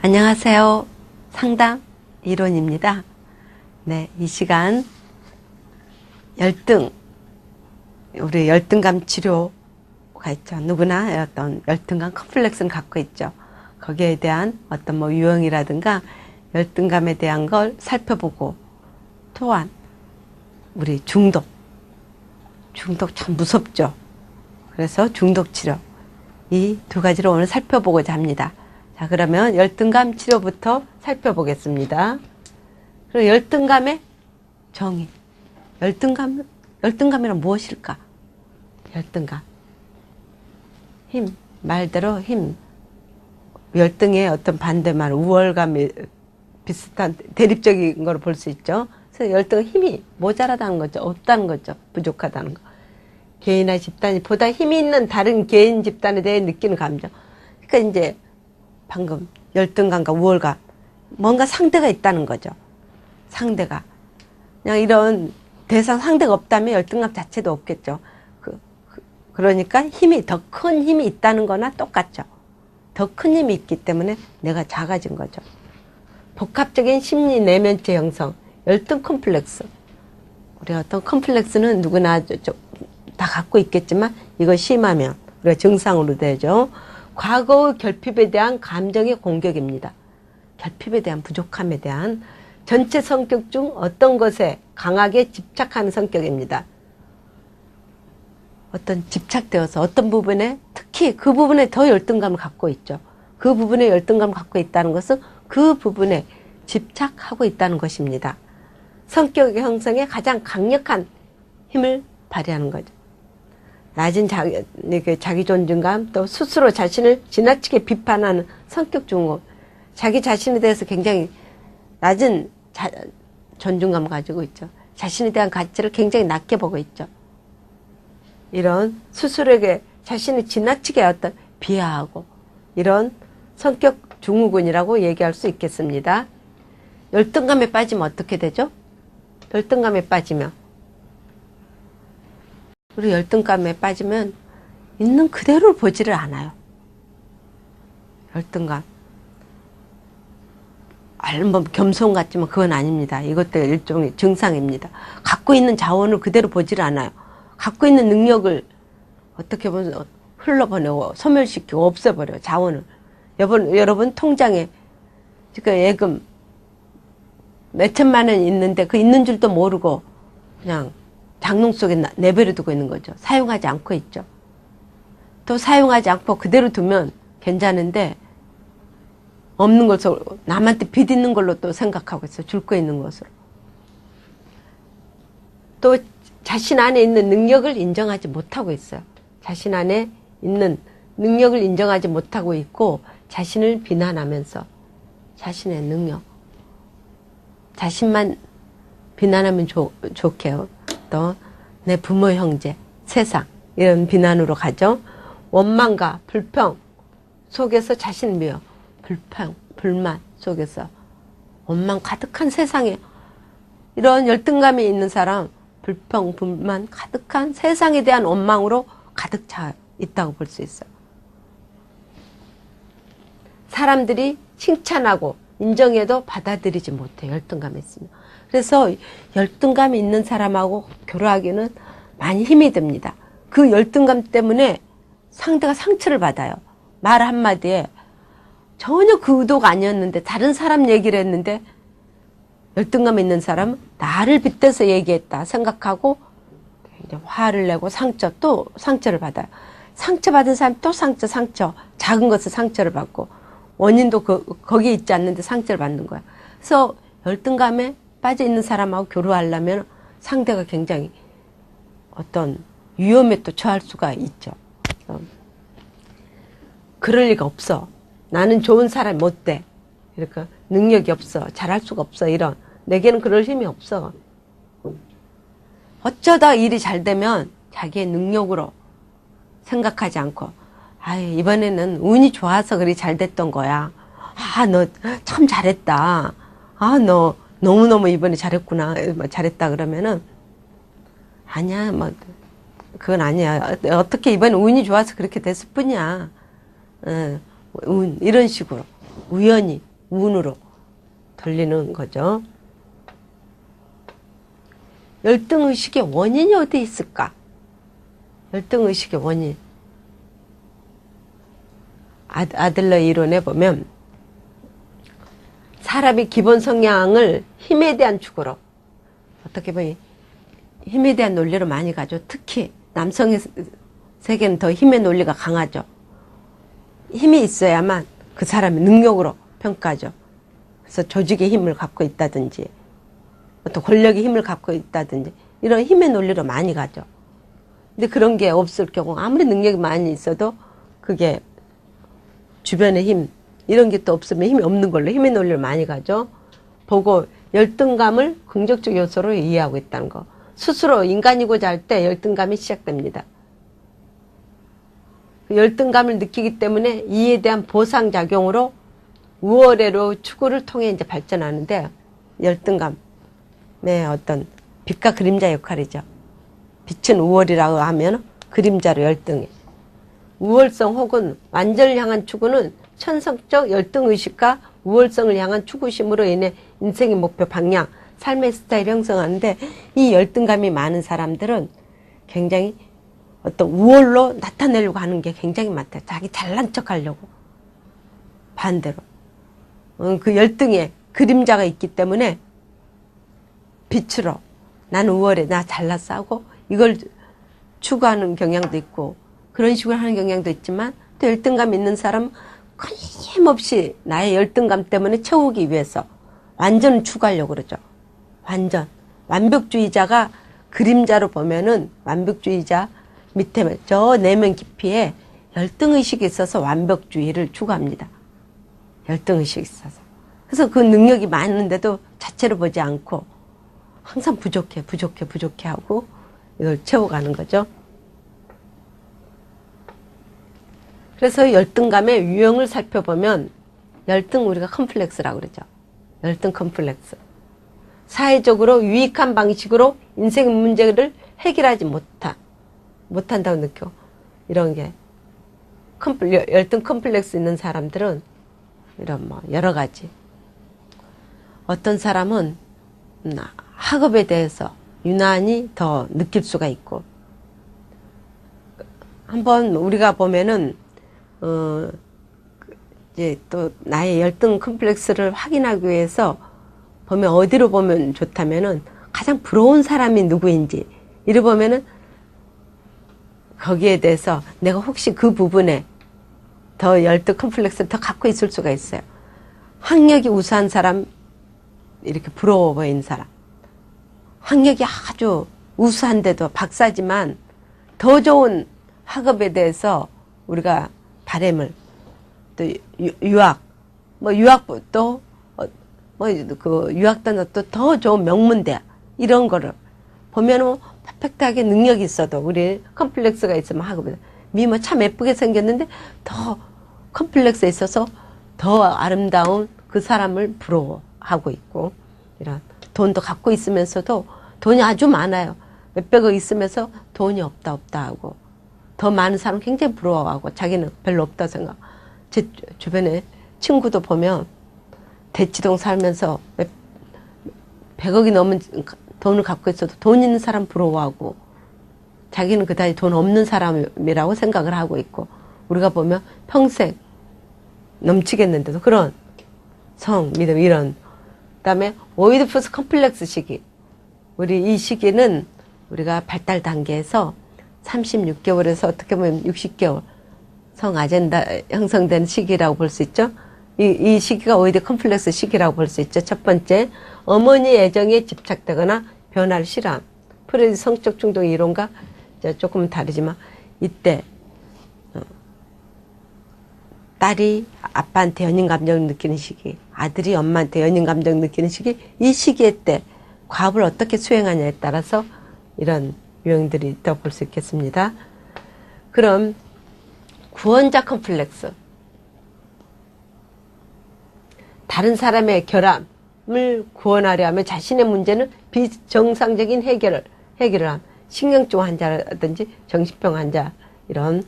안녕하세요. 상담 이론입니다. 네, 이 시간 열등, 우리 열등감 치료가 있죠. 누구나 어떤 열등감 컴플렉스는 갖고 있죠. 거기에 대한 어떤 유형이라든가 열등감에 대한 걸 살펴보고, 또한 우리 중독 참 무섭죠. 그래서 중독 치료, 이 두 가지를 오늘 살펴보고자 합니다. 자, 그러면 열등감 치료부터 살펴보겠습니다. 그리고 열등감의 정의. 열등감이란 무엇일까? 열등감. 힘, 말대로 힘. 열등의 어떤 반대말, 우월감이 비슷한 대립적인 걸 볼 수 있죠. 그래서 열등은 힘이 모자라다는 거죠. 없다는 거죠. 부족하다는 거. 개인이나 집단이 보다 힘이 있는 다른 개인 집단에 대해 느끼는 감정. 그러니까 이제 방금 열등감과 우월감, 뭔가 상대가 있다는 거죠. 상대가. 그냥 이런 대상 상대가 없다면 열등감 자체도 없겠죠. 그러니까 힘이, 더 큰 힘이 있다는 거나 똑같죠. 더 큰 힘이 있기 때문에 내가 작아진 거죠. 복합적인 심리 내면체 형성, 열등 컴플렉스. 우리 어떤 컴플렉스는 누구나 다 갖고 있겠지만 이거 심하면 우리가 증상으로 되죠. 과거의 결핍에 대한 감정의 공격입니다. 결핍에 대한 부족함에 대한 전체 성격 중 어떤 것에 강하게 집착하는 성격입니다. 어떤 집착되어서 어떤 부분에, 특히 그 부분에 더 열등감을 갖고 있죠. 그 부분에 열등감을 갖고 있다는 것은 그 부분에 집착하고 있다는 것입니다. 성격 형성에 가장 강력한 힘을 발휘하는 거죠. 낮은 자기 존중감, 또 스스로 자신을 지나치게 비판하는 성격 증후, 자기 자신에 대해서 굉장히 낮은 존중감을 가지고 있죠. 자신에 대한 가치를 굉장히 낮게 보고 있죠. 이런 스스로에게 자신을 지나치게 어떤 비하하고, 이런 성격 증후군이라고 얘기할 수 있겠습니다. 열등감에 빠지면 어떻게 되죠? 열등감에 빠지면, 우리 열등감에 빠지면 있는 그대로 보지를 않아요. 열등감. 뭐 겸손 같지만 그건 아닙니다. 이것도 일종의 증상입니다. 갖고 있는 자원을 그대로 보지를 않아요. 갖고 있는 능력을 어떻게 보면 흘러보내고 소멸시키고 없애버려요. 자원을. 여러분 통장에 지금 예금 몇 천만 원 있는데 그 있는 줄도 모르고 그냥 장롱 속에 내버려 두고 있는 거죠. 사용하지 않고 있죠. 또 사용하지 않고 그대로 두면 괜찮은데 없는 것으로 남한테 빚 있는 걸로 또 생각하고 있어요. 줄 거 있는 것으로. 또 자신 안에 있는 능력을 인정하지 못하고 있어요. 자신 안에 있는 능력을 인정하지 못하고 있고 자신을 비난하면서 자신의 능력, 자신만 비난하면 좋게요. 또 내 부모, 형제, 세상, 이런 비난으로 가죠. 원망과 불평 속에서 자신을 미워. 불평, 불만 속에서 원망 가득한 세상에, 이런 열등감이 있는 사람, 불평, 불만 가득한 세상에 대한 원망으로 가득 차 있다고 볼 수 있어요. 사람들이 칭찬하고 인정해도 받아들이지 못해요. 열등감이 있으면. 그래서 열등감이 있는 사람하고 교류하기는 많이 힘이 듭니다. 그 열등감 때문에 상대가 상처를 받아요. 말 한마디에 전혀 그 의도가 아니었는데 다른 사람 얘기를 했는데 열등감 있는 사람은 나를 빗대서 얘기했다 생각하고 이제 화를 내고 또 상처를 받아요. 상처받은 사람 또 상처, 작은 것을 상처를 받고 원인도 거기에 있지 않는데 상처를 받는 거야. 그래서 열등감에 빠져 있는 사람하고 교류하려면 상대가 굉장히 어떤 위험에 또 처할 수가 있죠. 그럴 리가 없어. 나는 좋은 사람이 못 돼. 이렇게 능력이 없어. 잘할 수가 없어. 이런. 내게는 그럴 힘이 없어. 어쩌다 일이 잘 되면 자기의 능력으로 생각하지 않고, 이번에는 운이 좋아서 그리 잘 됐던 거야. 너 참 잘했다. 너 너무너무 이번에 잘했구나. 잘했다 그러면은, 아니야, 그건 아니야. 어떻게 이번에 운이 좋아서 그렇게 됐을 뿐이야. 이런 식으로. 우연히. 운으로 돌리는 거죠. 열등의식의 원인이 어디 있을까? 열등의식의 원인. 아들러 이론에 보면 사람의 기본 성향을 힘에 대한 축으로, 어떻게 보면 힘에 대한 논리로 많이 가죠. 특히 남성의 세계는 더 힘의 논리가 강하죠. 힘이 있어야만 그 사람의 능력으로 평가하죠. 그래서 조직의 힘을 갖고 있다든지 어떤 권력의 힘을 갖고 있다든지 이런 힘의 논리로 많이 가죠. 근데 그런 게 없을 경우 아무리 능력이 많이 있어도 그게 주변의 힘 이런 게 또 없으면 힘이 없는 걸로 힘의 논리를 많이 가죠. 보고 열등감을 긍정적 요소로 이해하고 있다는 거. 스스로 인간이고자 할 때 열등감이 시작됩니다. 열등감을 느끼기 때문에 이에 대한 보상작용으로 우월애로 추구를 통해 이제 발전하는데, 열등감의 어떤 빛과 그림자 역할이죠. 빛은 우월이라고 하면 그림자로 열등해. 우월성 혹은 완전을 향한 추구는 천성적 열등의식과 우월성을 향한 추구심으로 인해 인생의 목표 방향, 삶의 스타일을 형성하는데, 이 열등감이 많은 사람들은 굉장히 어떤 우월로 나타내려고 하는 게 굉장히 많다. 자기 잘난 척 하려고. 반대로. 그 열등에 그림자가 있기 때문에 빛으로 나는 우월해, 나 잘났어 하고 이걸 추구하는 경향도 있고, 그런 식으로 하는 경향도 있지만, 또 열등감 있는 사람은 끊임없이 나의 열등감 때문에 채우기 위해서 완전을 추구하려고 그러죠. 완전. 완벽주의자가 그림자로 보면은 완벽주의자 밑에 저 내면 깊이에 열등의식이 있어서 완벽주의를 추구합니다. 열등의식이 있어서. 그래서 그 능력이 많은데도 자체로 보지 않고 항상 부족해 하고 이걸 채워가는 거죠. 그래서 열등감의 유형을 살펴보면 열등 우리가 컴플렉스라고 그러죠. 열등 컴플렉스. 사회적으로 유익한 방식으로 인생 문제를 해결하지 못한다고 느껴. 이런 게 열등 컴플렉스 있는 사람들은 이런 뭐 여러 가지. 어떤 사람은 학업에 대해서 유난히 더 느낄 수가 있고, 한번 우리가 보면은 이제 또 나의 열등 컴플렉스를 확인하기 위해서 보면 어디로 보면 좋다면은 가장 부러운 사람이 누구인지 이를 보면은 거기에 대해서 내가 혹시 그 부분에 더 열등 컴플렉스를 더 갖고 있을 수가 있어요. 학력이 우수한 사람, 이렇게 부러워 보이는 사람. 학력이 아주 우수한데도 박사지만 더 좋은 학업에 대해서 우리가 바람을, 또 유학, 유학도 그 유학도 더 좋은 명문대학 이런 거를 보면은 퍼펙트하게 능력이 있어도 우리 컴플렉스가 있으면 학업에 미모 참 예쁘게 생겼는데 더 컴플렉스에 있어서 더 아름다운 그 사람을 부러워하고 있고, 이런 돈도 갖고 있으면서도 돈이 아주 많아요. 몇백억 있으면서 돈이 없다 하고, 더 많은 사람 굉장히 부러워하고 자기는 별로 없다 생각. 제 주변에 친구도 보면 대치동 살면서 100억이 넘은 돈을 갖고 있어도 돈 있는 사람 부러워하고 자기는 그다지 돈 없는 사람이라고 생각을 하고 있고, 우리가 보면 평생 넘치겠는데도 그런 성, 믿음 이런. 그다음에 오이디푸스 컴플렉스 시기. 우리 이 시기는 우리가 발달 단계에서 36개월에서 어떻게 보면 60개월 성 아젠다 형성되는 시기라고 볼 수 있죠. 이 시기가 오히려 컴플렉스 시기라고 볼 수 있죠. 첫 번째, 어머니 애정에 집착되거나 변화를 싫어함. 프레드 성적 충동 이론과 조금 다르지만, 이때 딸이 아빠한테 연인 감정을 느끼는 시기, 아들이 엄마한테 연인 감정을 느끼는 시기, 이 시기에 때 과업을 어떻게 수행하냐에 따라서 이런 유형들이 있다고 볼 수 있겠습니다. 그럼 구원자 컴플렉스. 다른 사람의 결함을 구원하려 하면 자신의 문제는 비정상적인 해결을 함. 신경증 환자라든지 정신병 환자, 이런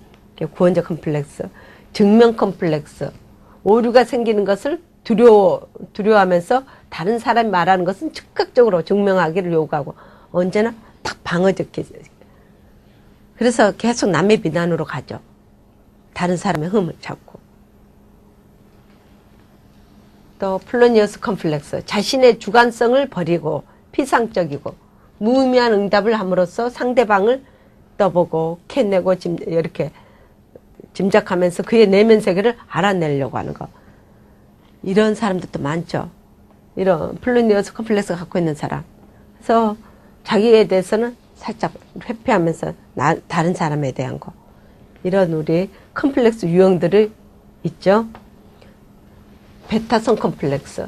구원자 컴플렉스. 증명 컴플렉스. 오류가 생기는 것을 두려워하면서 다른 사람이 말하는 것은 즉각적으로 증명하기를 요구하고 언제나 딱 방어적해. 그래서 계속 남의 비난으로 가죠. 다른 사람의 흠을 찾고. 또 플로니어스 컴플렉스, 자신의 주관성을 버리고 피상적이고 무의미한 응답을 함으로써 상대방을 떠보고 캐내고 이렇게 짐작하면서 그의 내면 세계를 알아내려고 하는 거. 이런 사람들도 많죠. 이런 플로니어스 컴플렉스가 갖고 있는 사람. 그래서 자기에 대해서는 살짝 회피하면서 다른 사람에 대한 거. 이런 우리 컴플렉스 유형들이 있죠. 베타성 컴플렉스.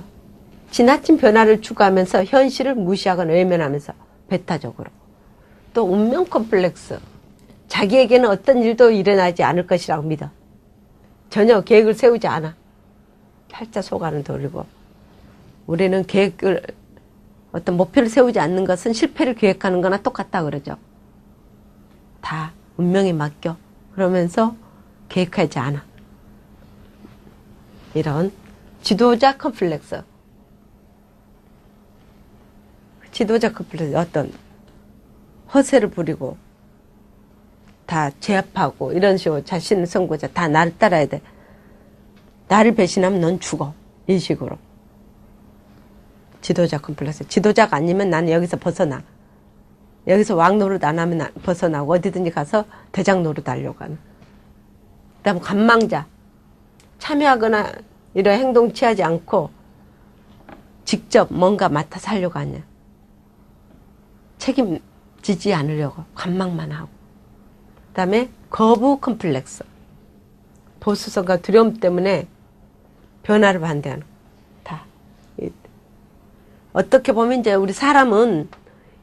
지나친 변화를 추구하면서 현실을 무시하거나 외면하면서 베타적으로. 또 운명 컴플렉스. 자기에게는 어떤 일도 일어나지 않을 것이라고 믿어. 전혀 계획을 세우지 않아. 팔자 소관을 돌리고. 우리는 계획을, 어떤 목표를 세우지 않는 것은 실패를 계획하는 거나 똑같다 그러죠. 다 운명에 맡겨. 그러면서 계획하지 않아. 이런 지도자 컴플렉스. 지도자 컴플렉스, 어떤 허세를 부리고 다 제압하고 이런 식으로 자신을 선고자. 다 나를 따라야 돼. 나를 배신하면 넌 죽어. 이 식으로. 지도자 컴플렉스. 지도자가 아니면 나는 여기서 벗어나. 여기서 왕 노릇 안 하면 벗어나고 어디든지 가서 대장 노릇 하려고 하는. 그 다음 관망자. 참여하거나 이런 행동 취하지 않고 직접 뭔가 맡아서 하려고 하냐. 책임지지 않으려고 관망만 하고. 그 다음에 거부 컴플렉스. 보수성과 두려움 때문에 변화를 반대하는. 다. 어떻게 보면 이제 우리 사람은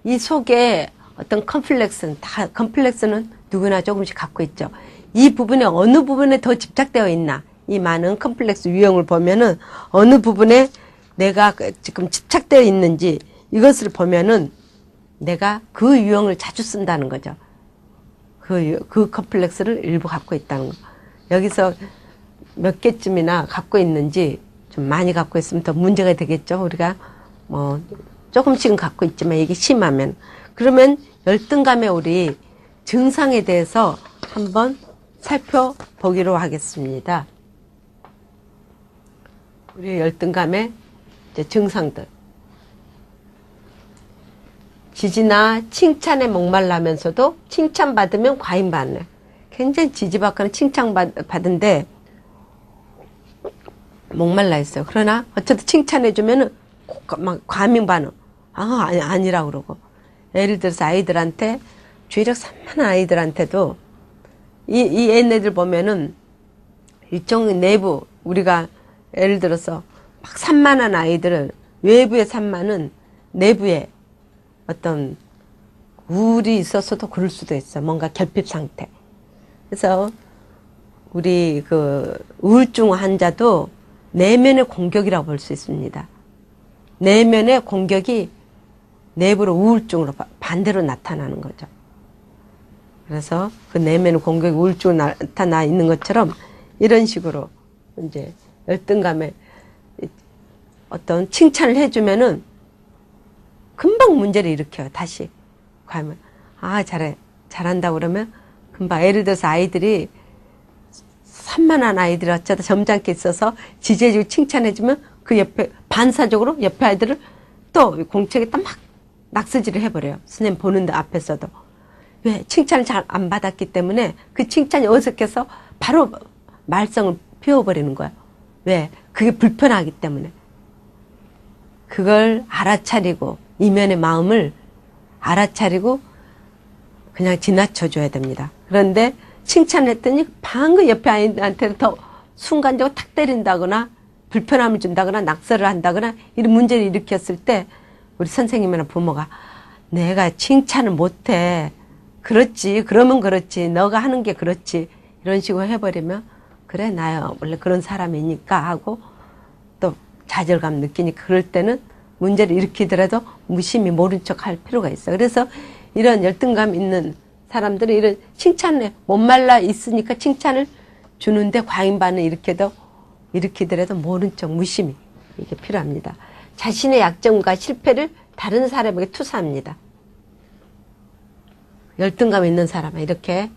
이 속에 어떤 컴플렉스는 누구나 조금씩 갖고 있죠. 이 부분에 어느 부분에 더 집착되어 있나. 이 많은 컴플렉스 유형을 보면은 어느 부분에 내가 지금 집착되어 있는지 이것을 보면은 내가 그 유형을 자주 쓴다는 거죠. 그 컴플렉스를 일부 갖고 있다는 거. 여기서 몇 개쯤이나 갖고 있는지 좀 많이 갖고 있으면 더 문제가 되겠죠. 우리가 뭐 조금씩은 갖고 있지만 이게 심하면. 그러면 열등감의 우리 증상에 대해서 한번 살펴보기로 하겠습니다. 우리 열등감의 증상들. 지지나 칭찬에 목말라면서도 칭찬받으면 과잉반응. 굉장히 지지받거나 칭찬받은데 목말라 있어요. 그러나 어쨌든 칭찬해주면은 막 과민반응. 아니라고 그러고. 예를 들어서 아이들한테, 주의력 산만한 아이들한테도 이 애네들 보면은 일종 내부, 우리가 예를 들어서 막 산만한 아이들은 외부의 산만은 내부에 어떤 우울이 있어서도 그럴 수도 있어. 뭔가 결핍 상태. 그래서 우리 그 우울증 환자도 내면의 공격이라고 볼 수 있습니다. 내면의 공격이 내부로 우울증으로 반대로 나타나는 거죠. 그래서 그 내면의 공격이 우울증으로 나타나 있는 것처럼 이런 식으로 이제 열등감에 어떤 칭찬을 해주면은 금방 문제를 일으켜요. 다시 가면 잘한다 그러면 금방. 예를 들어서 아이들이 산만한 아이들이 어쩌다 점잖게 있어서 지지해주고 칭찬해주면 그 옆에 반사적으로 옆에 아이들을 또 공책에다 막 낙서질을 해버려요. 선생님 보는데 앞에서도. 왜? 칭찬을 잘 안 받았기 때문에 그 칭찬이 어색해서 바로 말썽을 피워버리는 거야. 왜? 그게 불편하기 때문에. 그걸 알아차리고 이면의 마음을 알아차리고 그냥 지나쳐줘야 됩니다. 그런데 칭찬을 했더니 방금 옆에 아이한테 더 순간적으로 탁 때린다거나 불편함을 준다거나 낙서를 한다거나 이런 문제를 일으켰을 때 우리 선생님이나 부모가 내가 칭찬을 못해. 그렇지. 그러면 그렇지. 너가 하는 게 그렇지. 이런 식으로 해버리면 그래 나요. 원래 그런 사람이니까 하고 또 좌절감 느끼니까 그럴 때는 문제를 일으키더라도 무심히 모른 척 할 필요가 있어. 그래서 이런 열등감 있는 사람들은 이런 칭찬에 목말라 있으니까 칭찬을 주는데 과잉반응을 일으키더라도 모른 척 무심히 이게 필요합니다. 자신의 약점과 실패를 다른 사람에게 투사합니다. 열등감 있는 사람은 이렇게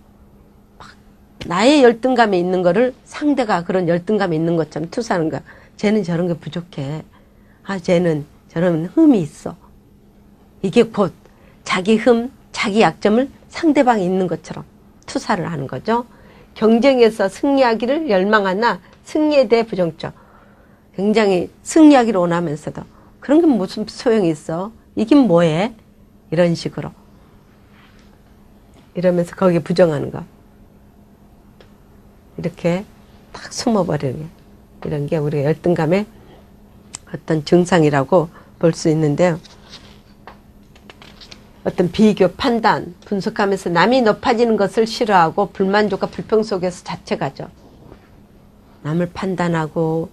나의 열등감이 있는 거를 상대가 그런 열등감이 있는 것처럼 투사하는 거야. 쟤는 저런 게 부족해. 아, 쟤는 저런 흠이 있어. 이게 곧 자기 흠, 자기 약점을 상대방이 있는 것처럼 투사를 하는 거죠. 경쟁에서 승리하기를 열망하나 승리에 대해 부정적. 굉장히 승리하기를 원하면서도 그런 게 무슨 소용이 있어? 이긴 뭐해? 이런 식으로. 이러면서 거기에 부정하는 거. 이렇게 딱 숨어버리는 게. 이런 게 우리가 열등감의 어떤 증상이라고 볼 수 있는데요. 어떤 비교, 판단, 분석하면서 남이 높아지는 것을 싫어하고 불만족과 불평 속에서 자책하죠. 남을 판단하고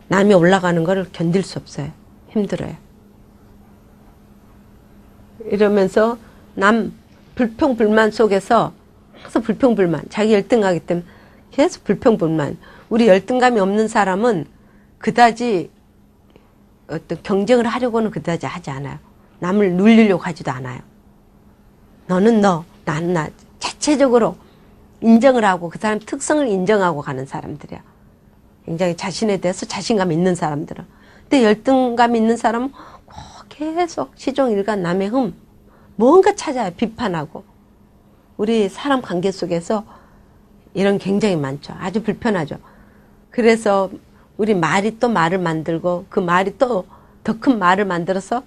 남이 올라가는 것을 견딜 수 없어요. 힘들어요. 이러면서 남 불평, 불만 속에서 계속 불평, 불만, 자기 열등하기 때문에 계속 불평, 불만. 우리 열등감이 없는 사람은 그다지 어떤 경쟁을 하려고는 그다지 하지 않아요. 남을 눌리려고 하지도 않아요. 너는 너, 나는 나. 자체적으로 인정을 하고 그 사람 특성을 인정하고 가는 사람들이야. 굉장히 자신에 대해서 자신감 있는 사람들은. 근데 열등감 있는 사람은 계속 시종일관 남의 흠, 뭔가 찾아요. 비판하고. 우리 사람 관계 속에서 이런 굉장히 많죠. 아주 불편하죠. 그래서 우리 말이 또 말을 만들고 그 말이 또 더 큰 말을 만들어서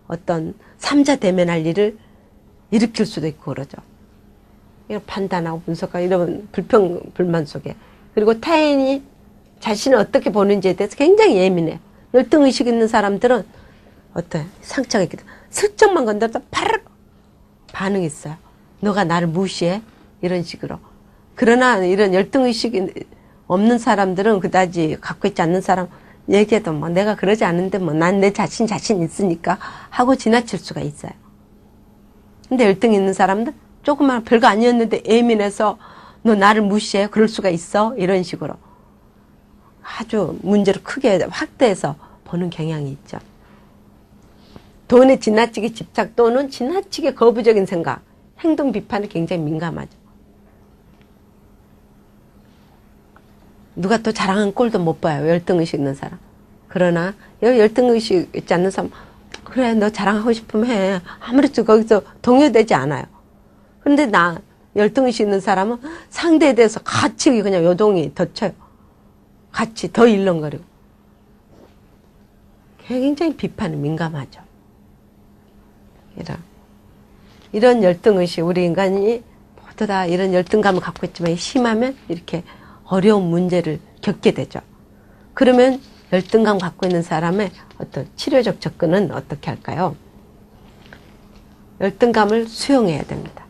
어떤 삼자 대면할 일을 일으킬 수도 있고 그러죠. 이런 판단하고 분석하고 이런 불평, 불만 속에. 그리고 타인이 자신을 어떻게 보는지에 대해서 굉장히 예민해. 열등의식 있는 사람들은 어때? 상처가 있거든. 슬쩍만 건드려도 바로 반응이 있어요. 너가 나를 무시해? 이런 식으로. 그러나 이런 열등의식이 없는 사람들은 그다지 갖고 있지 않는 사람 얘기해도 뭐 내가 그러지 않은데 뭐 난 내 자신 있으니까 하고 지나칠 수가 있어요. 근데 열등 있는 사람들 조그만 별거 아니었는데 예민해서 너 나를 무시해? 그럴 수가 있어? 이런 식으로 아주 문제를 크게 확대해서 보는 경향이 있죠. 돈에 지나치게 집착 또는 지나치게 거부적인 생각, 행동 비판에 굉장히 민감하죠. 누가 또 자랑한 꼴도 못 봐요. 열등의식 있는 사람. 그러나 열등의식 있지 않는 사람 그래 너 자랑하고 싶으면 해. 아무래도 거기서 동요되지 않아요. 그런데 나 열등의식 있는 사람은 상대에 대해서 같이 그냥 요동이 더 쳐요. 같이 더 일렁거리고. 굉장히 비판에 민감하죠. 이런 열등의식 우리 인간이 모두 다 이런 열등감을 갖고 있지만 심하면 이렇게 어려운 문제를 겪게 되죠. 그러면 열등감 갖고 있는 사람의 어떤 치료적 접근은 어떻게 할까요? 열등감을 수용해야 됩니다.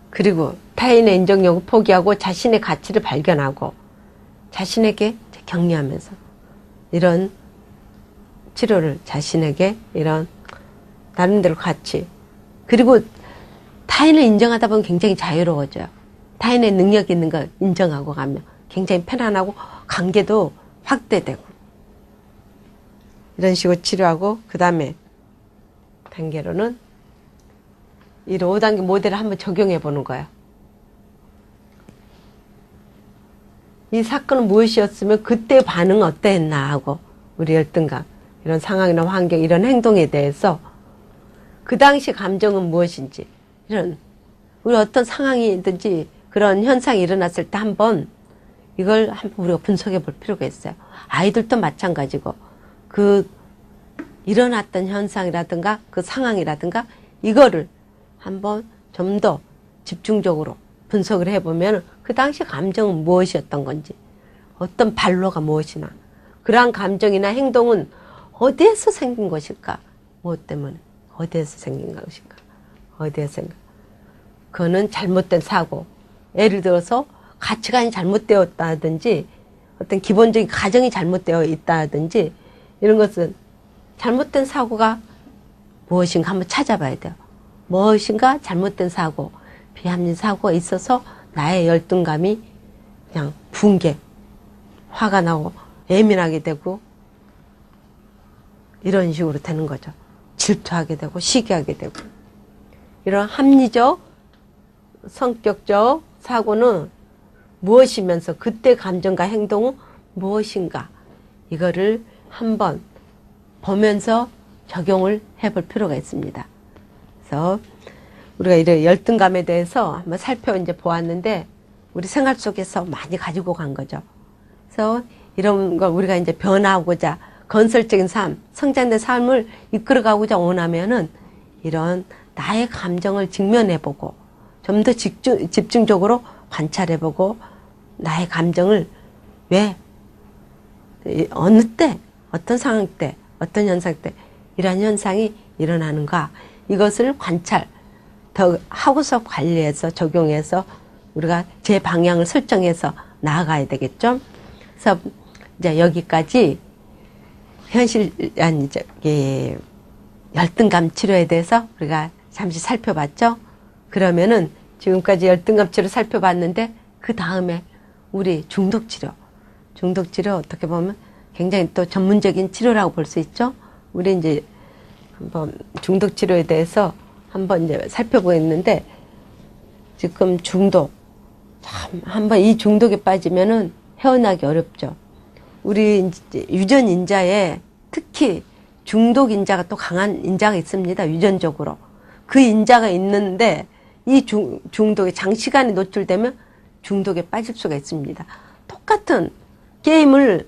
그리고 타인의 인정 요구 포기하고 자신의 가치를 발견하고 자신에게 격려하면서 이런 치료를 자신에게 이런 나름대로 가치 그리고 타인을 인정하다 보면 굉장히 자유로워져요. 타인의 능력 있는 걸 인정하고 가면 굉장히 편안하고 관계도 확대되고 이런 식으로 치료하고 그 다음에 단계로는 이 5단계 모델을 한번 적용해 보는 거예요. 이 사건은 무엇이었으면 그때 반응은 어땠나 하고 우리 열등감 이런 상황이나 환경 이런 행동에 대해서 그 당시 감정은 무엇인지 이런 우리 어떤 상황이든지 그런 현상이 일어났을 때 한번 이걸 한번 우리가 분석해 볼 필요가 있어요. 아이들도 마찬가지고 그 일어났던 현상이라든가 그 상황이라든가 이거를 한번 좀 더 집중적으로 분석을 해보면 그 당시 감정은 무엇이었던 건지 어떤 반로가 무엇이나 그러한 감정이나 행동은 어디에서 생긴 것일까? 무엇 때문에? 어디에서 생긴 것일까? 어디에서 생긴 그거는 잘못된 사고 예를 들어서 가치관이 잘못되었다든지 어떤 기본적인 가정이 잘못되어 있다든지 이런 것은 잘못된 사고가 무엇인가 한번 찾아봐야 돼요. 무엇인가 잘못된 사고, 비합리적 사고가 있어서 나의 열등감이 그냥 붕괴, 화가 나고 예민하게 되고 이런 식으로 되는 거죠. 질투하게 되고 시기하게 되고. 이런 합리적, 성격적 사고는 무엇이면서 그때 감정과 행동은 무엇인가, 이거를 한번 보면서 적용을 해볼 필요가 있습니다. 그래서 우리가 이런 열등감에 대해서 한번 살펴보았는데 우리 생활 속에서 많이 가지고 간 거죠. 그래서 이런 걸 우리가 이제 변화하고자, 건설적인 삶, 성장된 삶을 이끌어가고자 원하면은 이런 나의 감정을 직면해보고 좀 더 집중적으로 관찰해보고 나의 감정을 왜, 어느 때, 어떤 상황 때, 어떤 현상 때 이러한 현상이 일어나는가, 이것을 관찰 더 하고서 관리해서 적용해서 우리가 제 방향을 설정해서 나아가야 되겠죠. 그래서 이제 여기까지 현실한 열등감 치료에 대해서 우리가 잠시 살펴봤죠. 그러면은 지금까지 열등감 치료 살펴봤는데 그 다음에 우리 중독 치료 어떻게 보면 굉장히 또 전문적인 치료라고 볼 수 있죠. 우리 이제 한번 중독 치료에 대해서 한번 이제 살펴보겠는데, 지금 중독, 참 한번 이 중독에 빠지면은 헤어나기 어렵죠. 우리 이제 유전 인자에 특히 중독 인자가 또 강한 인자가 있습니다. 유전적으로. 그 인자가 있는데 이 중독에 장시간에 노출되면 중독에 빠질 수가 있습니다. 똑같은 게임을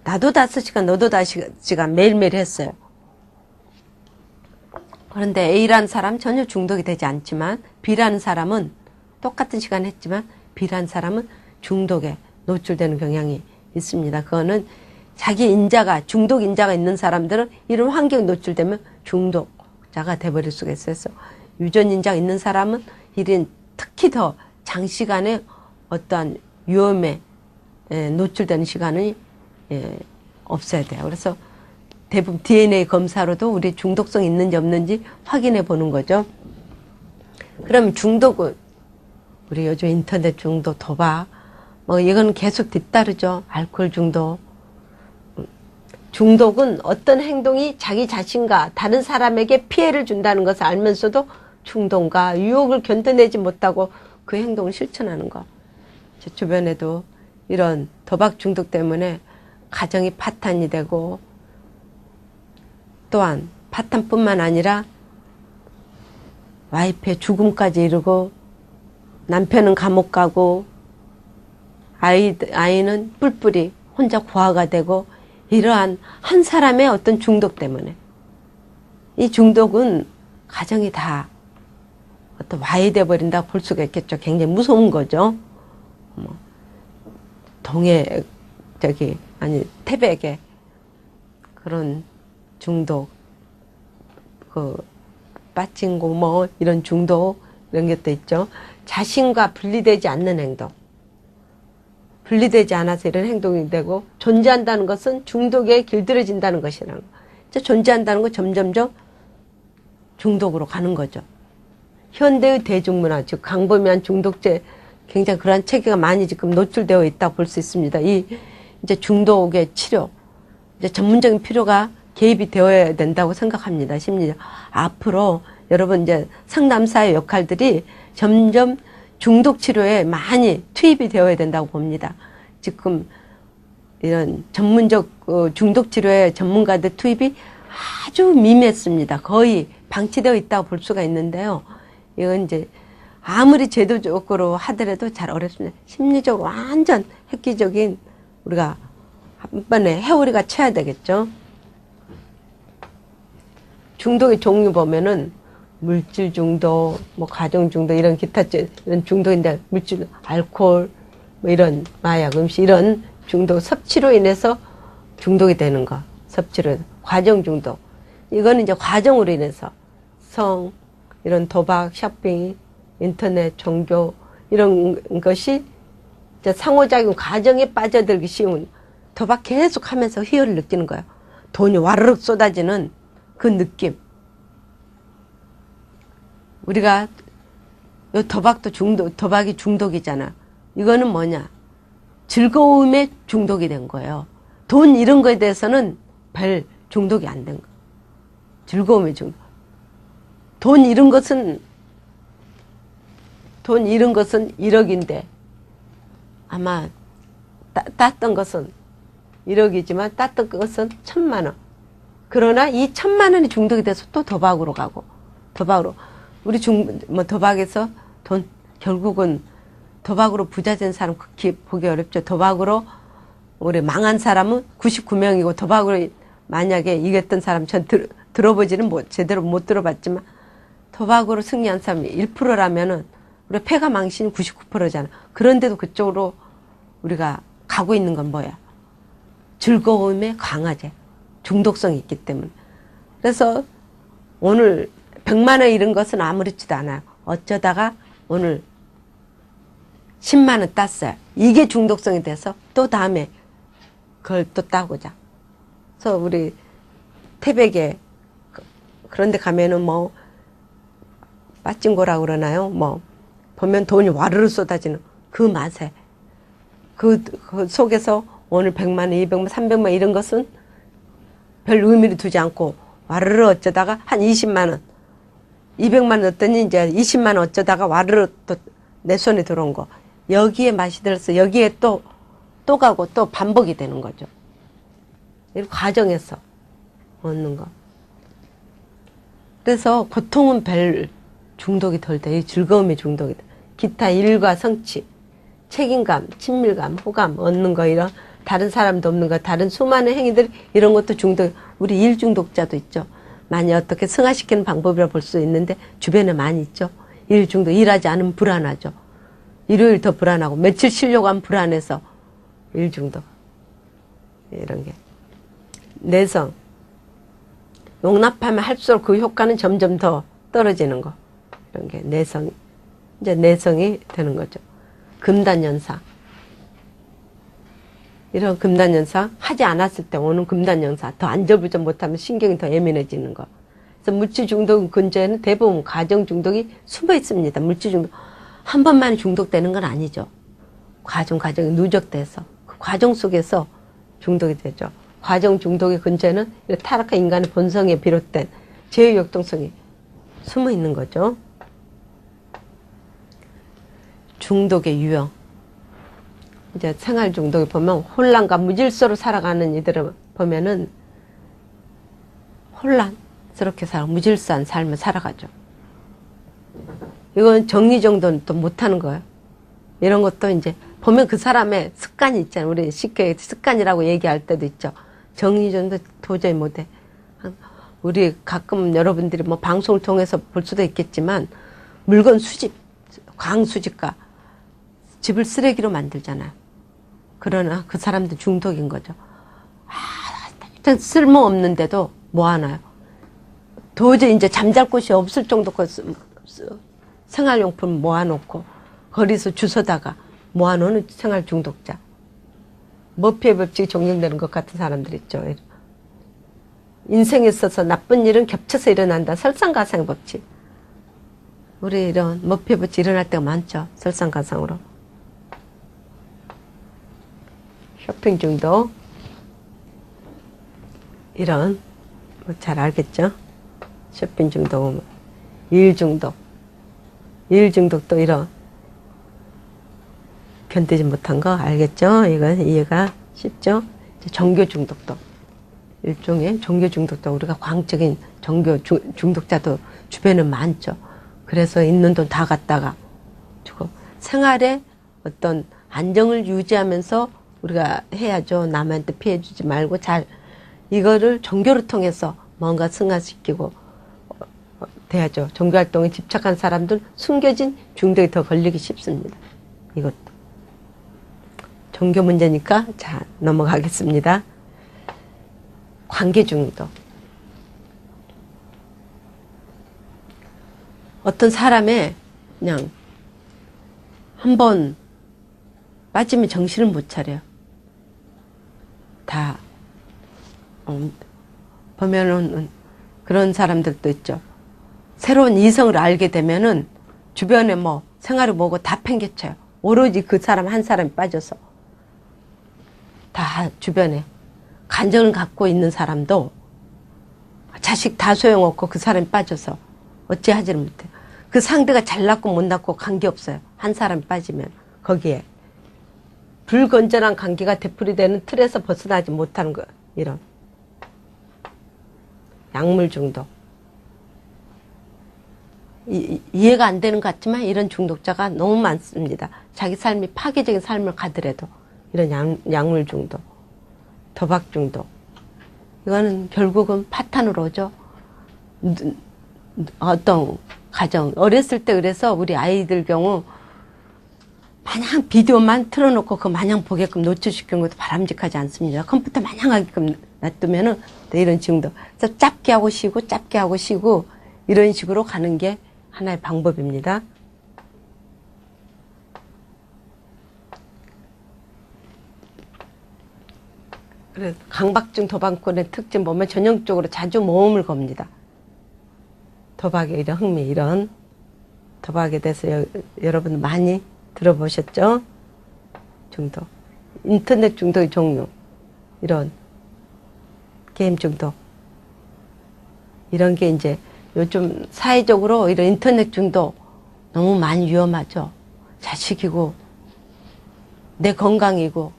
나도 5시간, 너도 5시간 매일매일 했어요. 그런데 A라는 사람 전혀 중독이 되지 않지만 B라는 사람은 똑같은 시간 했지만 B라는 사람은 중독에 노출되는 경향이 있습니다. 그거는 자기 인자가, 중독 인자가 있는 사람들은 이런 환경에 노출되면 중독자가 돼버릴 수가 있어요. 유전 인자가 있는 사람은 이런 특히 더 장시간에 어떠한 위험에 노출되는 시간이 없어야 돼요. 그래서 대부분 DNA 검사로도 우리 중독성이 있는지 없는지 확인해 보는 거죠. 그럼 중독은 우리 요즘 인터넷 중독, 도박, 뭐 이건 계속 뒤따르죠. 알코올 중독. 중독은 어떤 행동이 자기 자신과 다른 사람에게 피해를 준다는 것을 알면서도 충동과 유혹을 견뎌내지 못하고 그 행동을 실천하는 것. 제 주변에도 이런 도박 중독 때문에 가정이 파탄이 되고, 또한 파탄뿐만 아니라 와이프의 죽음까지 이르고, 남편은 감옥 가고, 아이는 뿔뿔이 혼자 고아가 되고, 이러한 한 사람의 어떤 중독 때문에, 이 중독은 가정이 다 어떤 와해돼 버린다 볼 수가 있겠죠. 굉장히 무서운 거죠. 태백에 그런 중독, 빠찡고 뭐 이런 중독, 이런 것도 있죠. 자신과 분리되지 않는 행동, 분리되지 않아서 이런 행동이 되고, 존재한다는 것은 중독에 길들여진다는 것이라는 거. 존재한다는 건 점점점 중독으로 가는 거죠. 현대의 대중문화, 즉 강범위한 중독제, 굉장히 그러한 체계가 많이 지금 노출되어 있다고 볼 수 있습니다. 이제 중독의 치료, 이제 전문적인 필요가 개입이 되어야 된다고 생각합니다. 심리적. 앞으로 여러분 이제 상담사의 역할들이 점점 중독 치료에 많이 투입이 되어야 된다고 봅니다. 지금 이런 전문적 중독 치료의 전문가들 투입이 아주 미미했습니다. 거의 방치되어 있다고 볼 수가 있는데요. 이건 이제 아무리 제도적으로 하더라도 잘 어렵습니다. 심리적으로 완전 획기적인 우리가 한 번에 해오리가 쳐야 되겠죠. 중독의 종류 보면은 물질 중독, 뭐 가정 중독, 이런 기타 이런 중독인데, 물질, 알코올, 뭐 이런 마약, 음식, 이런 중독, 섭취로 인해서 중독이 되는 거. 섭취로, 과정 중독. 이거는 이제 과정으로 인해서 성, 이런 도박, 쇼핑, 인터넷, 종교, 이런 것이 이제 상호작용 과정에 빠져들기 쉬운, 도박 계속 하면서 희열을 느끼는 거예요. 돈이 와르륵 쏟아지는 그 느낌. 우리가 요 도박도 도박이 중독이잖아. 이거는 뭐냐? 즐거움에 중독이 된 거예요. 돈 이런 거에 대해서는 별 중독이 안 된 거예요. 즐거움에 중독. 돈 잃은 것은 1억인데 아마 땄던 것은 1억이지만 땄던 것은 1,000만 원. 그러나 이 1,000만 원이 중독이 돼서 또 도박으로 가고 도박으로 우리 도박에서 돈 결국은 도박으로 부자 된 사람 극히 보기 어렵죠. 도박으로 우리 망한 사람은 99명이고 도박으로 만약에 이겼던 사람 전 들어보지는 제대로 못 들어봤지만 도박으로 승리한 사람이 1%라면은 우리 패가 망신이 99%잖아. 그런데도 그쪽으로 우리가 가고 있는 건 뭐야? 즐거움의 강화제. 중독성이 있기 때문에. 그래서 오늘 100만 원 잃은 것은 아무렇지도 않아요. 어쩌다가 오늘 10만 원 땄어요. 이게 중독성이 돼서 또 다음에 그걸 또 따고자. 그래서 우리 태백에 그런데 가면은 뭐 빠찡고라고 그러나요? 뭐 보면 돈이 와르르 쏟아지는 그 맛에 그 속에서 오늘 100만 원, 200만 원, 300만 원 이런 것은 별 의미를 두지 않고 와르르 어쩌다가 한 20만 원, 200만 원 넣었더니 이제 20만 원 어쩌다가 와르르 또 내 손에 들어온 거. 여기에 맛이 들어서 여기에 또 가고 또 반복이 되는 거죠. 이 과정에서 얻는 거. 그래서 고통은 별 중독이 덜 돼. 즐거움이 중독이 돼. 기타 일과 성취, 책임감, 친밀감, 호감 얻는 거 이런 다른 사람도 없는 거 다른 수많은 행위들 이런 것도 중독. 우리 일 중독자도 있죠. 많이 어떻게 승화시키는 방법이라 볼 수 있는데 주변에 많이 있죠. 일 중독. 일하지 않으면 불안하죠. 일요일 더 불안하고 며칠 쉬려고 하면 불안해서 일 중독. 이런 게. 내성. 용납하면 할수록 그 효과는 점점 더 떨어지는 거. 이런 게 내성. 이제 내성이 되는 거죠. 금단현상. 이런 금단현상 하지 않았을 때 오는 금단현상. 더 안절부절 못하면 신경이 더 예민해지는 거. 그래서 물질중독 근처에는 대부분 과정중독이 숨어 있습니다. 물질중독. 한 번만 중독되는 건 아니죠. 과정이 누적돼서 그 과정 속에서 중독이 되죠. 과정 중독의 근처에는 타락한 인간의 본성에 비롯된 제휴역동성이 숨어 있는 거죠. 중독의 유형. 이제 생활 중독에 보면 혼란과 무질서로 살아가는 이들을 보면은 혼란스럽게 무질서한 삶을 살아가죠. 이건 정리정돈은 또 못하는 거예요. 이런 것도 이제 보면 그 사람의 습관이 있잖아요. 우리 쉽게 습관이라고 얘기할 때도 있죠. 정리정돈 도저히 못해. 우리 가끔 여러분들이 뭐 방송을 통해서 볼 수도 있겠지만 물건 수집, 광수집가 집을 쓰레기로 만들잖아요. 그러나 그 사람들 중독인 거죠. 일단 쓸모없는데도 모아놔요. 도저히 이제 잠잘 곳이 없을 정도 생활용품 모아놓고 거리에서 주워다가 모아놓는 생활 중독자. 머피의 법칙이 적용되는 것 같은 사람들 있죠. 인생에 있어서 나쁜 일은 겹쳐서 일어난다. 설상가상의 법칙. 우리 이런 머피의 법칙 일어날 때가 많죠. 설상가상으로. 쇼핑 중독. 이런 잘 알겠죠? 쇼핑 중독, 일 중독. 일 중독도 이런 견디지 못한 거 알겠죠? 이건 이해가 쉽죠? 종교 중독도 일종의 종교 중독도 우리가 광적인 종교 중독자도 주변에 많죠. 그래서 있는 돈 다 갖다가 주고 생활에 어떤 안정을 유지하면서 우리가 해야죠. 남한테 피해 주지 말고 잘 이거를 종교를 통해서 뭔가 승화시키고 돼야죠. 종교활동에 집착한 사람들 숨겨진 중독이 더 걸리기 쉽습니다. 이것도. 종교 문제니까 자 넘어가겠습니다. 관계 중독. 어떤 사람의 그냥 한번 빠지면 정신을 못 차려요. 다 보면은 그런 사람들도 있죠. 새로운 이성을 알게 되면은 주변에 뭐 생활이 뭐고 다 팽개쳐요. 오로지 그 사람 한 사람이 빠져서 다 주변에 간절을 갖고 있는 사람도 자식 다 소용없고 그 사람이 빠져서 어찌하지를 못해요. 그 상대가 잘났고 못났고 관계없어요. 한 사람이 빠지면 거기에 불건전한 관계가 되풀이되는 틀에서 벗어나지 못하는 거. 이런 약물 중독. 이해가 안 되는 것 같지만 이런 중독자가 너무 많습니다. 자기 삶이 파괴적인 삶을 가더라도 이런 약물 중독, 도박 중독. 이거는 결국은 파탄으로 오죠. 어떤 가정, 어렸을 때 그래서 우리 아이들 경우 마냥 비디오만 틀어놓고 그 마냥 보게끔 노출시키는 것도 바람직하지 않습니다. 컴퓨터 마냥 하게끔 놔두면은 이런 중독. 그래서 짧게 하고 쉬고 짧게 하고 쉬고 이런 식으로 가는 게 하나의 방법입니다. 그래서 강박증 도박꾼의 특징 보면 전형적으로 자주 모험을 겁니다. 도박에 이런 흥미, 이런 도박에 대해서 여러분 많이 들어보셨죠? 중독. 인터넷 중독의 종류. 이런 게임 중독. 이런 게 이제 요즘 사회적으로 이런 인터넷 중독 너무 많이 위험하죠. 자식이고 내 건강이고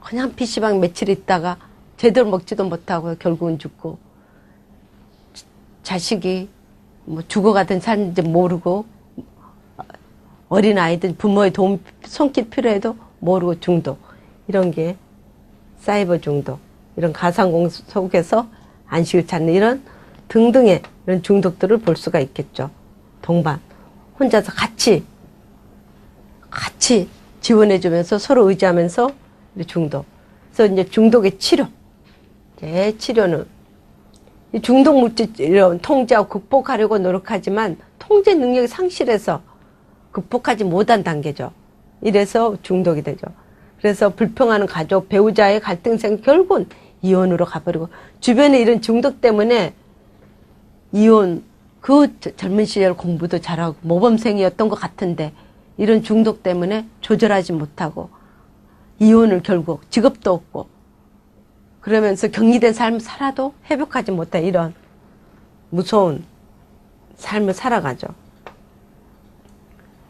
그냥 PC방 며칠 있다가 제대로 먹지도 못하고 결국은 죽고 자식이 뭐 죽어가든 사는지 모르고 어린아이들 부모의 도움 손길 필요해도 모르고 중독. 이런 게 사이버 중독. 이런 가상공 속에서 안식을 찾는 이런 등등의 이런 중독들을 볼 수가 있겠죠. 동반. 혼자서 같이 지원해주면서 서로 의지하면서 중독. 그래서 이제 중독의 치료. 제 치료는 이 중독 물질 이런 통제하고 극복하려고 노력하지만 통제 능력이 상실해서 극복하지 못한 단계죠. 이래서 중독이 되죠. 그래서 불평하는 가족, 배우자의 갈등 생겨 결국은 이혼으로 가버리고 주변에 이런 중독 때문에 이혼, 그 젊은 시절 공부도 잘하고 모범생이었던 것 같은데 이런 중독 때문에 조절하지 못하고 이혼을 결국 직업도 없고 그러면서 격리된 삶을 살아도 회복하지 못한 이런 무서운 삶을 살아가죠.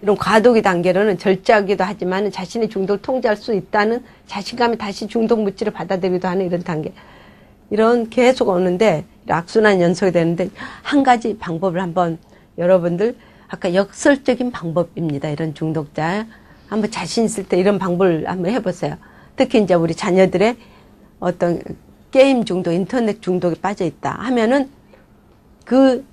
이런 과도기 단계로는 절제하기도 하지만 자신의 중독을 통제할 수 있다는 자신감이 다시 중독 물질을 받아들이기도 하는 이런 단계. 이런 계속 오는데 악순환 연속이 되는데 한 가지 방법을 한번 여러분들 아까 역설적인 방법입니다. 이런 중독자 한번 자신 있을 때 이런 방법을 한번 해보세요. 특히 이제 우리 자녀들의 어떤 게임 중독, 인터넷 중독에 빠져 있다 하면은 그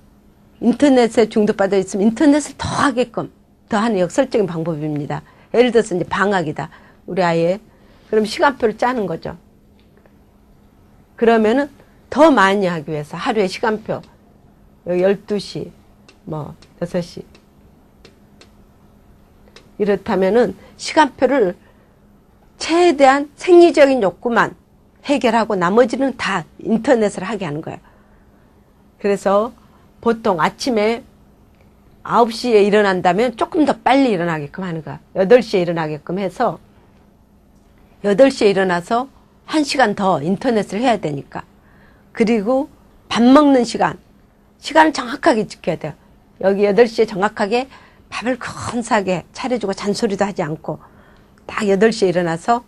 인터넷에 중독받아 있으면 인터넷을 더 하게끔 더 하는 역설적인 방법입니다. 예를 들어서 이제 방학이다. 우리 아이의. 그럼 시간표를 짜는 거죠. 그러면은 더 많이 하기 위해서 하루에 시간표. 여기 12시, 뭐 6시. 이렇다면은 시간표를 최대한 생리적인 욕구만 해결하고 나머지는 다 인터넷을 하게 하는 거예요. 그래서 보통 아침에 9시에 일어난다면 조금 더 빨리 일어나게끔 하는 거야. 8시에 일어나게끔 해서 8시에 일어나서 1시간 더 인터넷을 해야 되니까. 그리고 밥 먹는 시간을 정확하게 지켜야 돼요. 여기 8시에 정확하게 밥을 건사하게 차려주고 잔소리도 하지 않고 딱 8시에 일어나서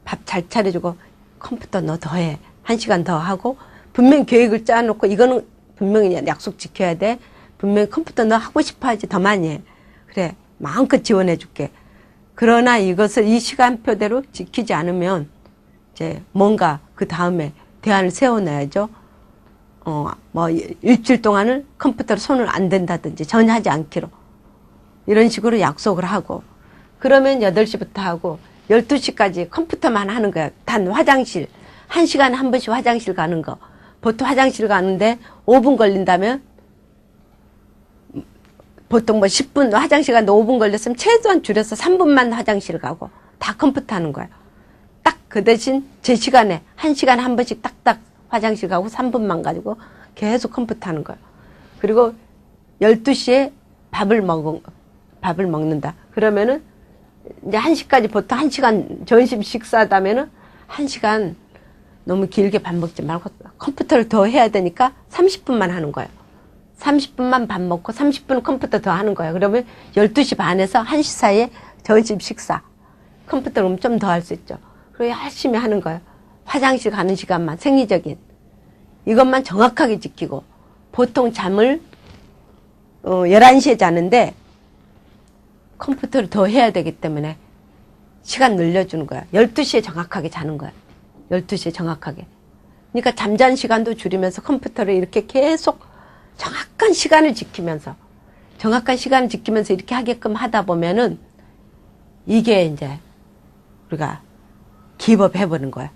밥 잘 차려주고 컴퓨터 너 더 해. 1시간 더 하고 분명히 계획을 짜놓고 이거는 분명히 약속 지켜야 돼. 분명히 컴퓨터 너 하고 싶어 하지 더 많이 해. 그래 마음껏 지원해 줄게. 그러나 이것을 이 시간표대로 지키지 않으면 이제 뭔가 그 다음에 대안을 세워놔야죠. 뭐 일주일 동안은 컴퓨터로 손을 안 댄다든지 전혀 하지 않기로 이런 식으로 약속을 하고 그러면 8시부터 하고 12시까지 컴퓨터만 하는 거야. 단 화장실 1시간에 한 번씩 화장실 가는 거. 보통 화장실 가는데 5분 걸린다면 보통 뭐 10분 화장실 가는데 5분 걸렸으면 최소한 줄여서 3분만 화장실 가고 다 컴퓨터 하는 거예요. 딱 그 대신 제 시간에 1시간에 한 번씩 딱딱 화장실 가고 3분만 가지고 계속 컴퓨터 하는 거예요. 그리고 12시에 밥을 먹는다. 그러면은 이제 1시까지 보통 1시간 점심 식사하다면은 1시간 너무 길게 밥 먹지 말고 컴퓨터를 더 해야 되니까 30분만 하는 거예요. 30분만 밥 먹고 30분 컴퓨터 더 하는 거예요. 그러면 12시 반에서 1시 사이에 점심 식사. 컴퓨터로 좀 더 할 수 있죠. 그리고 열심히 하는 거예요. 화장실 가는 시간만 생리적인 이것만 정확하게 지키고 보통 잠을 11시에 자는데 컴퓨터를 더 해야 되기 때문에 시간 늘려주는 거야. 12시에 정확하게 자는 거야. 12시에 정확하게. 그러니까 잠자는 시간도 줄이면서 컴퓨터를 이렇게 계속 정확한 시간을 지키면서 이렇게 하게끔 하다 보면은 이게 이제 우리가 기법 해보는 거야.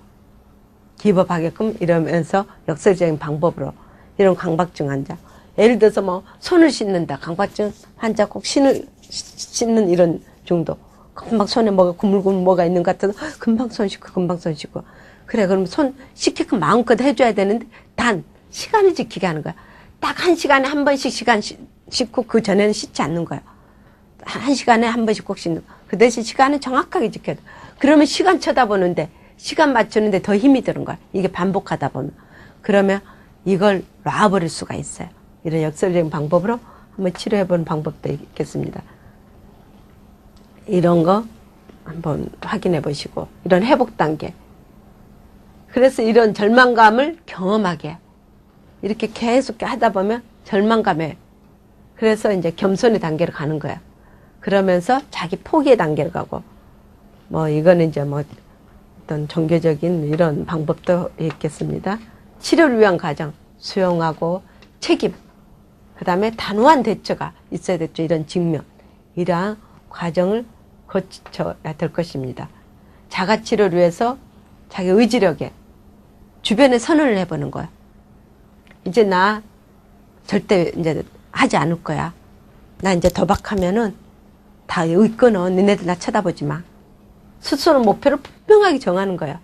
기법하게끔 이러면서 역설적인 방법으로 이런 강박증 환자. 예를 들어서 뭐 손을 씻는다. 강박증 환자 꼭 씻는 이런 정도. 금방 손에 뭐가 구물구물 뭐가 있는 것 같아도 금방 손 씻고. 그래, 그럼 손 씻게끔 마음껏 해줘야 되는데 단 시간을 지키게 하는 거야. 딱 1시간에 한 번씩 시간 씻고 그 전에는 씻지 않는 거야. 1시간에 한 번씩 꼭 씻는 거야. 그 대신 시간은 정확하게 지켜야 돼. 그러면 시간 쳐다보는데 시간 맞추는데 더 힘이 드는 거야. 이게 반복하다 보면. 그러면 이걸 놔버릴 수가 있어요. 이런 역설적인 방법으로 한번 치료해보는 방법도 있겠습니다. 이런 거 한번 확인해 보시고 이런 회복 단계. 그래서 이런 절망감을 경험하게 이렇게 계속 하다 보면 절망감에 그래서 이제 겸손의 단계로 가는 거야. 그러면서 자기 포기의 단계로 가고 뭐 이거는 이제 뭐 어떤 종교적인 이런 방법도 있겠습니다. 치료를 위한 과정 수용하고 책임 그 다음에 단호한 대처가 있어야 됐죠. 이런 직면 이러한 과정을 거쳐야 될 것입니다. 자가치료를 위해서 자기 의지력에 주변에 선언을 해보는 거야. 이제 나 절대 이제 하지 않을 거야. 나 이제 도박하면은 다 끊어. 니네들 나 쳐다보지 마. 스스로 목표를 분명하게 정하는 거야.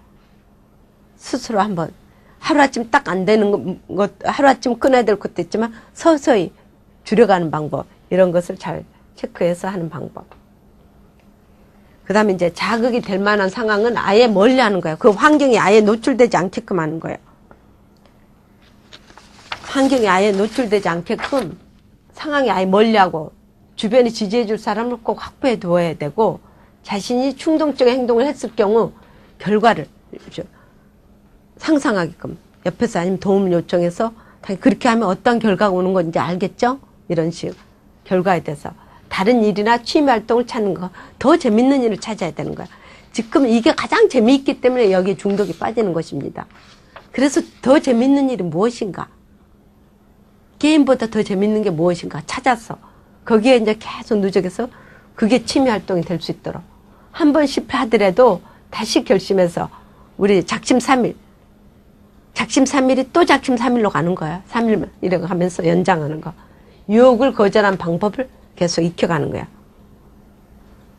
스스로 한번 하루아침 딱 안 되는 것, 하루아침 끊어야 될 것도 있지만 서서히 줄여가는 방법 이런 것을 잘 체크해서 하는 방법. 그 다음에 이제 자극이 될 만한 상황은 아예 멀리 하는 거예요. 그 환경이 아예 노출되지 않게끔 하는 거예요. 환경이 아예 노출되지 않게끔 상황이 아예 멀리하고 주변에 지지해 줄 사람을 꼭 확보해 두어야 되고 자신이 충동적인 행동을 했을 경우 결과를 상상하게끔 옆에서 아니면 도움을 요청해서 그렇게 하면 어떤 결과가 오는 건지 알겠죠? 이런 식 결과에 대해서 다른 일이나 취미 활동을 찾는 거 더 재밌는 일을 찾아야 되는 거야. 지금 이게 가장 재미있기 때문에 여기에 중독이 빠지는 것입니다. 그래서 더 재밌는 일은 무엇인가? 게임보다 더 재밌는 게 무엇인가 찾아서 거기에 이제 계속 누적해서 그게 취미 활동이 될 수 있도록 한 번 실패하더라도 다시 결심해서 우리 작심 3일 작심 3일이 또 작심 3일로 가는 거야. 3일 이렇게 하면서 연장하는 거. 유혹을 거절한 방법을 계속 익혀가는 거야.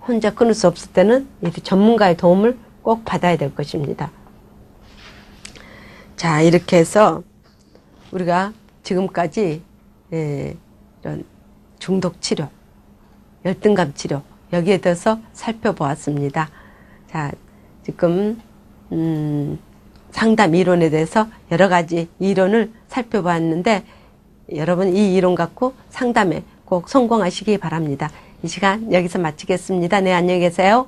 혼자 끊을 수 없을 때는 이렇게 전문가의 도움을 꼭 받아야 될 것입니다. 자, 이렇게 해서 우리가 지금까지 이런 중독 치료, 열등감 치료 여기에 대해서 살펴보았습니다. 자, 지금 상담 이론에 대해서 여러 가지 이론을 살펴보았는데 여러분 이 이론 갖고 상담에 꼭 성공하시기 바랍니다. 이 시간 여기서 마치겠습니다. 네, 안녕히 계세요.